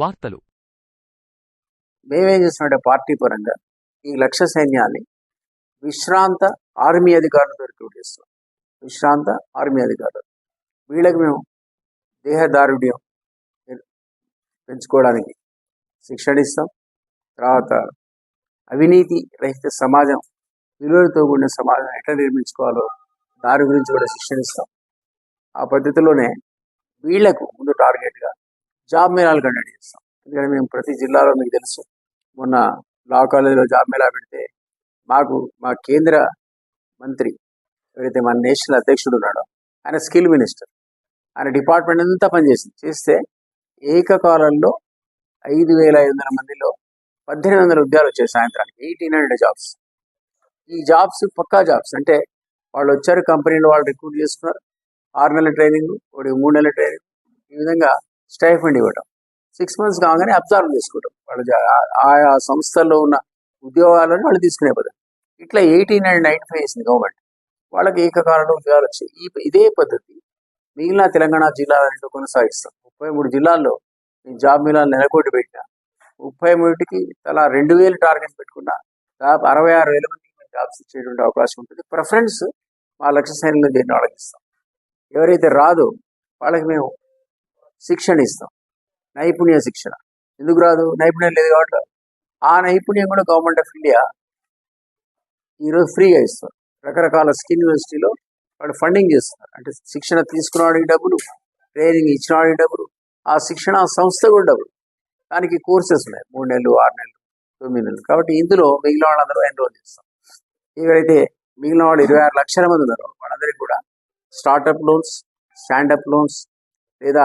వార్తలు మేమేం చేస్తున్నామంటే పార్టీ పరంగా ఈ లక్ష్య సైన్యాన్ని విశ్రాంత ఆర్మీ అధికారులతో రిక్రూట్ చేస్తాం. విశ్రాంత ఆర్మీ అధికారులు వీళ్ళకి మేము దేహదారుఢ్యం పెంచుకోవడానికి శిక్షణ ఇస్తాం. తర్వాత అవినీతి రహిత సమాజం, విలువలతో కూడిన సమాజం ఎట్లా నిర్మించుకోవాలో దాని గురించి కూడా శిక్షణ ఇస్తాం. ఆ పద్ధతిలోనే వీళ్లకు ముందు టార్గెట్గా జాబ్ మేళాలు కండక్ట్ చేస్తాం. ఎందుకంటే మేము ప్రతి జిల్లాలో మీకు తెలుసు, మొన్న లా కాలేజీలో జాబ్ మేళా పెడితే మా కేంద్ర మంత్రి ఎవరైతే మన నేషనల్ అధ్యక్షుడు ఉన్నాడో ఆయన స్కిల్ మినిస్టర్, ఆయన డిపార్ట్మెంట్ అంతా చేస్తే ఏకకాలంలో 5,500 మందిలో 1,800 ఉద్యోగాలు వచ్చాయి. సాయంత్రానికి 1,800 జాబ్స్. ఈ జాబ్స్ పక్కా జాబ్స్ అంటే వాళ్ళు వచ్చారు, కంపెనీలో వాళ్ళు రిక్రూట్ చేసుకున్నారు, 6 నెలల ట్రైనింగ్, 3 నెలల ట్రైనింగ్, ఈ విధంగా స్టైఫండ్ ఇవ్వడం, 6 months కాగానే అబ్జర్వ్ చేసుకోవడం, వాళ్ళు ఆయా సంస్థల్లో ఉన్న ఉద్యోగాలను వాళ్ళు తీసుకునే పద్ధతి. ఇట్లా 1895 వేసింది గవర్నమెంట్. వాళ్ళకి ఏకకాలంలో ఉద్యోగాలు వచ్చాయి. ఇదే పద్ధతి మిగిలిన తెలంగాణ జిల్లాలన్నింటిలో కొనసాగిస్తాం. 33 జిల్లాల్లో ఈ జాబ్ మేళాలు నెలకొట్టి పెట్టిన 33కి తలా 2,000 టార్గెట్ పెట్టుకున్నా దాదాపు 66,000 మందికి జాబ్స్ ఇచ్చేటువంటి అవకాశం ఉంటుంది. ప్రిఫరెన్స్ మా లక్ష్య సైన్యంలో చేరిన వాళ్ళకి ఇస్తాం. ఎవరైతే రాదో వాళ్ళకి మేము శిక్షణ ఇస్తాం, నైపుణ్య శిక్షణ. ఎందుకు రాదు? నైపుణ్యం లేదు కాబట్టి. ఆ నైపుణ్యం కూడా గవర్నమెంట్ ఆఫ్ ఇండియా ఈరోజు ఫ్రీగా ఇస్తారు. రకరకాల స్కిల్ యూనివర్సిటీలో వాళ్ళు ఫండింగ్ చేస్తున్నారు. అంటే శిక్షణ తీసుకున్నవాడికి డబ్బులు, ట్రైనింగ్ ఇచ్చినవాడికి డబ్బులు, ఆ శిక్షణ సంస్థ కూడా డబ్బులు. దానికి కోర్సెస్ ఉన్నాయి, 3 నెలలు, 6 నెలలు, 9 నెలలు. కాబట్టి ఇందులో మిగిలిన వాళ్ళందరూ ఎన్రోల్ చేస్తాం. ఎవరైతే మిగిలిన వాళ్ళు 26 లక్షల మంది ఉన్నారో వాళ్ళందరికీ కూడా స్టార్టప్ లోన్స్, స్టాండప్ లోన్స్ లేదా